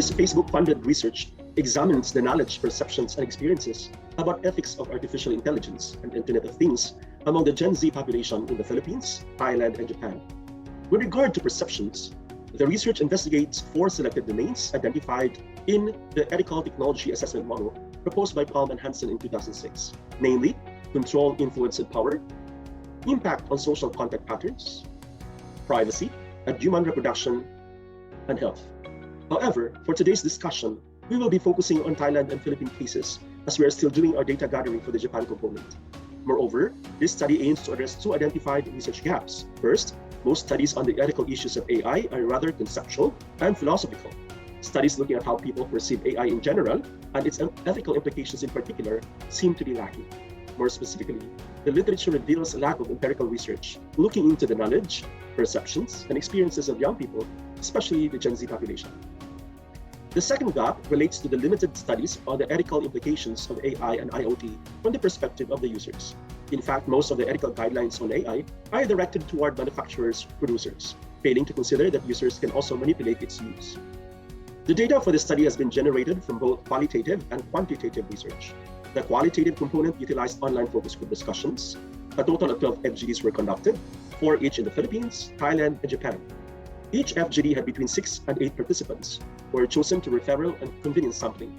This Facebook-funded research examines the knowledge, perceptions, and experiences about ethics of artificial intelligence and Internet of Things among the Gen Z population in the Philippines, Thailand, and Japan. With regard to perceptions, the research investigates 4 selected domains identified in the Ethical Technology Assessment Model proposed by Palm and Hansen in 2006, namely control, influence, and power, impact on social contact patterns, privacy, and human reproduction and health. However, for today's discussion, we will be focusing on Thailand and Philippine cases as we are still doing our data gathering for the Japan component. Moreover, this study aims to address 2 identified research gaps. First, most studies on the ethical issues of AI are rather conceptual and philosophical. Studies looking at how people perceive AI in general and its ethical implications in particular seem to be lacking. More specifically, the literature reveals a lack of empirical research looking into the knowledge, perceptions, and experiences of young people, especially the Gen Z population. The second gap relates to the limited studies on the ethical implications of AI and IoT from the perspective of the users. In fact, most of the ethical guidelines on AI are directed toward manufacturers, producers, failing to consider that users can also manipulate its use. The data for the study has been generated from both qualitative and quantitative research. The qualitative component utilized online focus group discussions. A total of 12 FGDs were conducted, 4 each in the Philippines, Thailand, and Japan. Each FGD had between 6 and 8 participants who were chosen to referral and convenience sampling.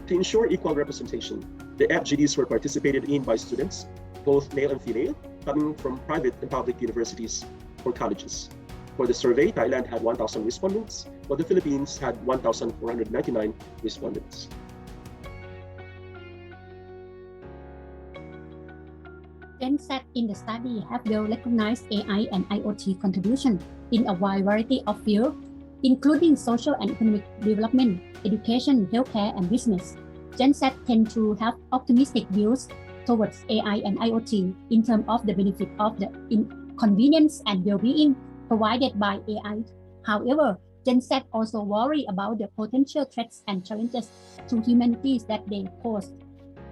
To ensure equal representation, the FGDs were participated in by students, both male and female, coming from private and public universities or colleges. For the survey, Thailand had 1,000 respondents, while the Philippines had 1,499 respondents. Gen Z in the study have well recognized AI and IoT contribution in a wide variety of fields, including social and economic development, education, healthcare, and business. Gen Z tend to have optimistic views towards AI and IoT in terms of the benefit of the convenience and well-being provided by AI. However, Gen Z also worry about the potential threats and challenges to humanity that they pose.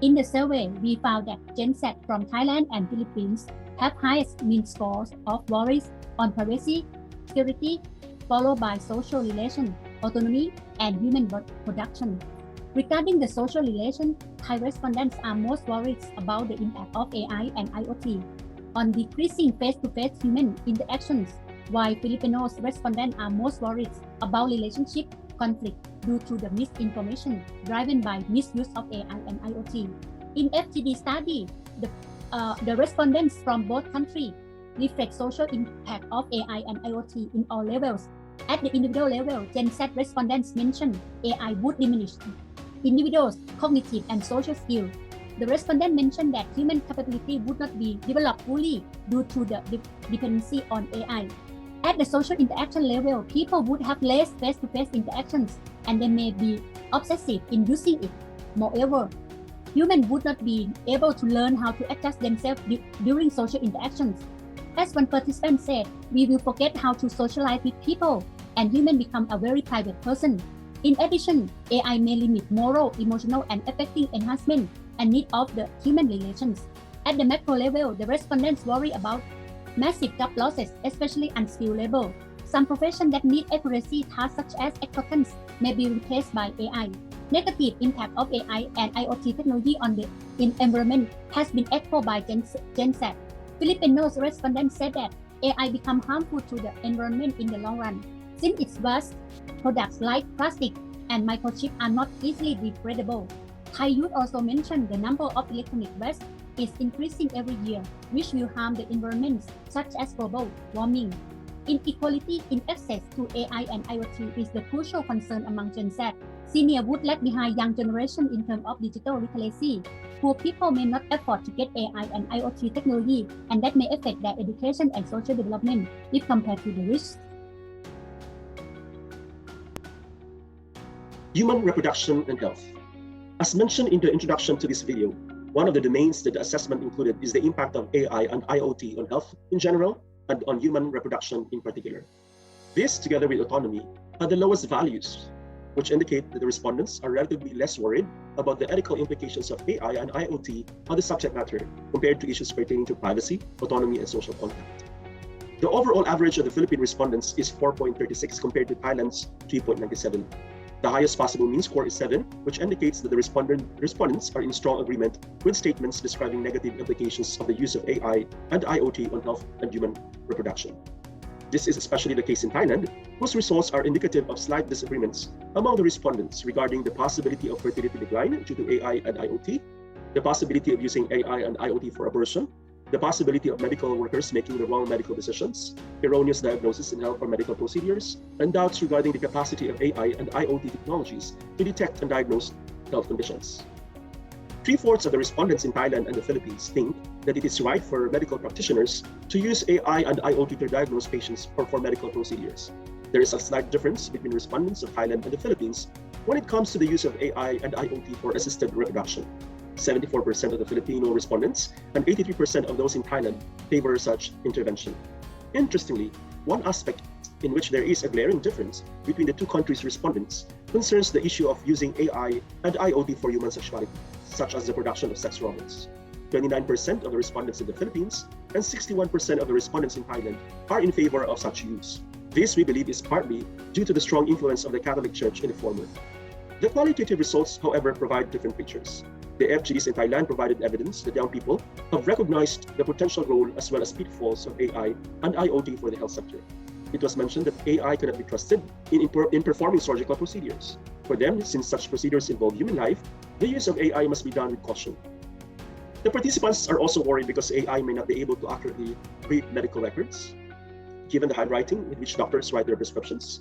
In the survey, we found that Gen Z from Thailand and Philippines have highest mean scores of worries on privacy, security, followed by social relation, autonomy, and human production. Regarding the social relation, Thai respondents are most worried about the impact of AI and IoT on decreasing face-to-face human interactions, while Filipino respondents are most worried about relationship conflict due to the misinformation driven by misuse of AI and IoT. In FGD study, the respondents from both countries reflect social impact of AI and IoT in all levels. At the individual level, Gen Z respondents mentioned AI would diminish individuals' cognitive and social skills. The respondent mentioned that human capability would not be developed fully due to the dependency on AI. At the social interaction level, people would have less face-to-face interactions and they may be obsessive in using it. Moreover, humans would not be able to learn how to adjust themselves during social interactions. As one participant said, we will forget how to socialize with people and humans become a very private person. In addition, AI may limit moral, emotional, and affective enhancement and need of the human relations. At the macro level, the respondents worry about massive job losses, especially unskilled labor. Some professions that need accuracy tasks such as accountants may be replaced by AI. Negative impact of AI and IoT technology on the environment has been echoed by Gen Z. Filipino respondents said that AI become harmful to the environment in the long run, since its vast products like plastic and microchip are not easily degradable. Thai youth also mentioned the number of electronic waste is increasing every year, which will harm the environment, such as global warming. Inequality in access to AI and IoT is the crucial concern among Gen Z. Senior would lag behind young generation in terms of digital literacy. Poor people may not afford to get AI and IoT technology, and that may affect their education and social development if compared to the rich. Human reproduction and health. As mentioned in the introduction to this video, one of the domains that the assessment included is the impact of AI and IoT on health in general and on human reproduction in particular. This, together with autonomy, are the lowest values, which indicate that the respondents are relatively less worried about the ethical implications of AI and IoT on the subject matter compared to issues pertaining to privacy, autonomy, and social contact. The overall average of the Philippine respondents is 4.36 compared to Thailand's 3.97. The highest possible mean score is 7, which indicates that the respondents are in strong agreement with statements describing negative implications of the use of AI and IoT on health and human reproduction. This is especially the case in Thailand, whose results are indicative of slight disagreements among the respondents regarding the possibility of fertility decline due to AI and IoT, the possibility of using AI and IoT for abortion, the possibility of medical workers making the wrong medical decisions, erroneous diagnosis in health or medical procedures, and doubts regarding the capacity of AI and IoT technologies to detect and diagnose health conditions. 3/4 of the respondents in Thailand and the Philippines think that it is right for medical practitioners to use AI and IoT to diagnose patients or for medical procedures. There is a slight difference between respondents of Thailand and the Philippines when it comes to the use of AI and IoT for assisted reproduction. 74% of the Filipino respondents and 83% of those in Thailand favor such intervention. Interestingly, one aspect in which there is a glaring difference between the two countries' respondents concerns the issue of using AI and IoT for human sexuality, such as the production of sex robots. 29% of the respondents in the Philippines and 61% of the respondents in Thailand are in favor of such use. This, we believe, is partly due to the strong influence of the Catholic Church in the former. The qualitative results, however, provide different pictures. The FGDs in Thailand provided evidence that young people have recognized the potential role as well as pitfalls of AI and IoT for the health sector. It was mentioned that AI cannot be trusted in performing surgical procedures. For them, since such procedures involve human life, the use of AI must be done with caution. The participants are also worried because AI may not be able to accurately read medical records, given the handwriting in which doctors write their prescriptions.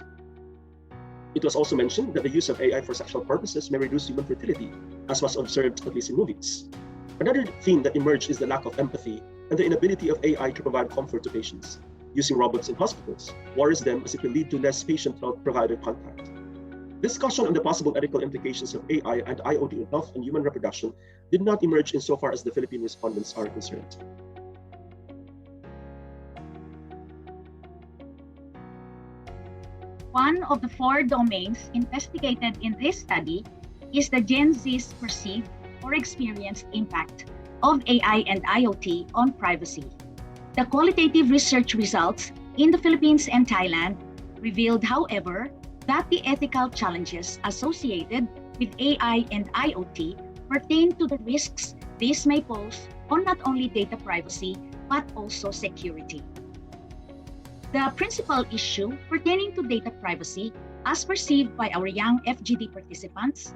It was also mentioned that the use of AI for sexual purposes may reduce human fertility, as was observed at least in movies. Another theme that emerged is the lack of empathy and the inability of AI to provide comfort to patients. Using robots in hospitals worries them as it will lead to less patient health provider contact. Discussion on the possible ethical implications of AI and IoT in health and human reproduction did not emerge insofar as the Philippine respondents are concerned. One of the 4 domains investigated in this study is the Gen Z's perceived or experienced impact of AI and IoT on privacy. The qualitative research results in the Philippines and Thailand revealed, however, that the ethical challenges associated with AI and IoT pertain to the risks this may pose on not only data privacy, but also security. The principal issue pertaining to data privacy, as perceived by our young FGD participants,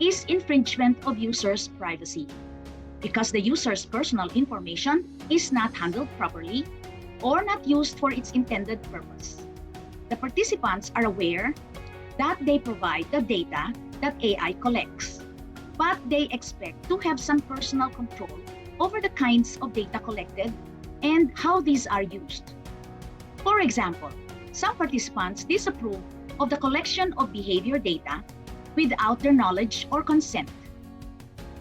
is infringement of users' privacy, because the user's personal information is not handled properly or not used for its intended purpose. The participants are aware that they provide the data that AI collects, but they expect to have some personal control over the kinds of data collected and how these are used. For example, some participants disapprove of the collection of behavior data without their knowledge or consent.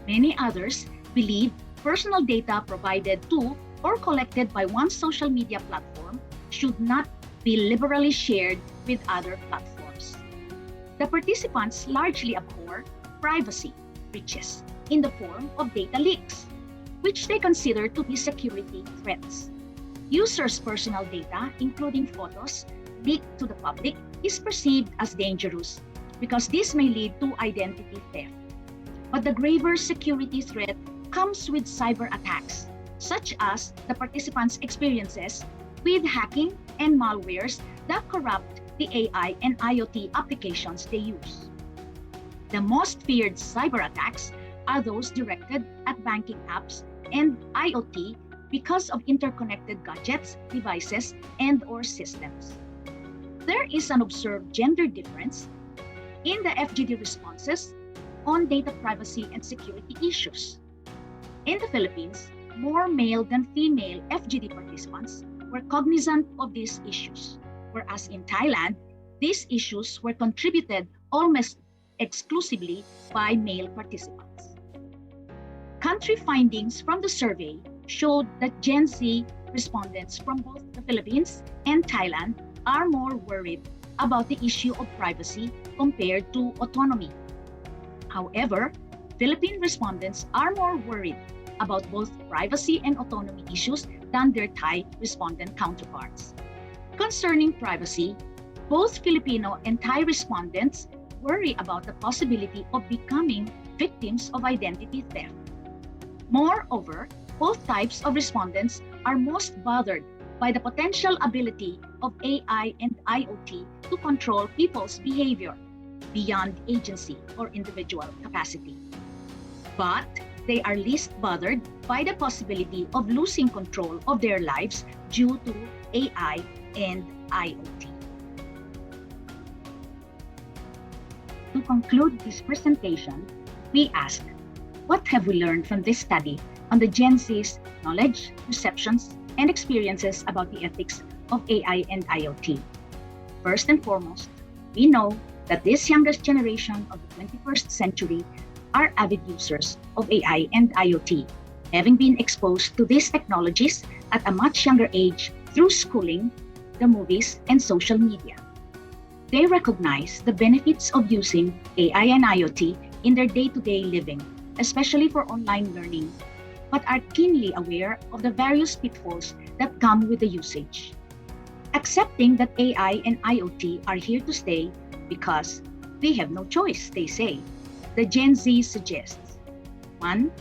Many others believe personal data provided to or collected by one social media platform should not be liberally shared with other platforms. The participants largely abhor privacy breaches in the form of data leaks, which they consider to be security threats. Users' personal data, including photos, leaked to the public is perceived as dangerous because this may lead to identity theft. But the graver security threat comes with cyber attacks, such as the participants' experiences with hacking and malwares that corrupt the AI and IoT applications they use. The most feared cyber attacks are those directed at banking apps and IoT because of interconnected gadgets, devices, and/or systems. There is an observed gender difference in the FGD responses on data privacy and security issues. In the Philippines, more male than female FGD participants were cognizant of these issues, whereas in Thailand, these issues were contributed almost exclusively by male participants. Country findings from the survey showed that Gen Z respondents from both the Philippines and Thailand are more worried about the issue of privacy compared to autonomy. However, Philippine respondents are more worried about both privacy and autonomy issues than their Thai respondent counterparts. Concerning privacy, both Filipino and Thai respondents worry about the possibility of becoming victims of identity theft. Moreover, both types of respondents are most bothered by the potential ability of AI and IoT to control people's behavior beyond agency or individual capacity. But they are least bothered by the possibility of losing control of their lives due to AI and IoT. To conclude this presentation, we ask, what have we learned from this study on the Gen Z's knowledge, perceptions, and experiences about the ethics of AI and IoT? First and foremost, we know that this youngest generation of the 21st century are avid users of AI and IoT, having been exposed to these technologies at a much younger age through schooling, the movies, and social media. They recognize the benefits of using AI and IoT in their day-to-day living, especially for online learning, but are keenly aware of the various pitfalls that come with the usage. Accepting that AI and IoT are here to stay because we have no choice, they say, the Gen Z suggests: 1.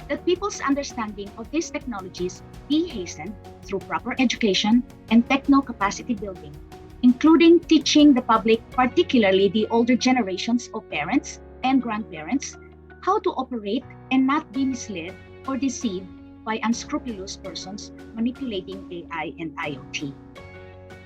That people's understanding of these technologies be hastened through proper education and techno-capacity building, including teaching the public, particularly the older generations of parents and grandparents, how to operate and not be misled or deceived by unscrupulous persons manipulating AI and IoT.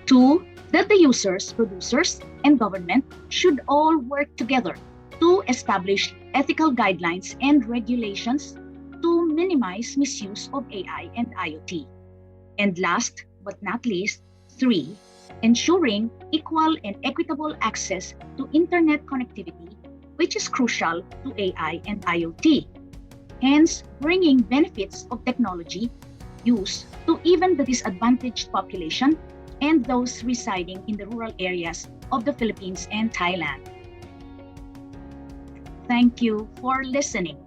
2. That the users, producers, and government should all work together to establish ethical guidelines and regulations to minimize misuse of AI and IoT. And last but not least, 3. Ensuring equal and equitable access to internet connectivity, which is crucial to AI and IoT. Hence, bringing benefits of technology use to even the disadvantaged population and those residing in the rural areas of the Philippines and Thailand. Thank you for listening.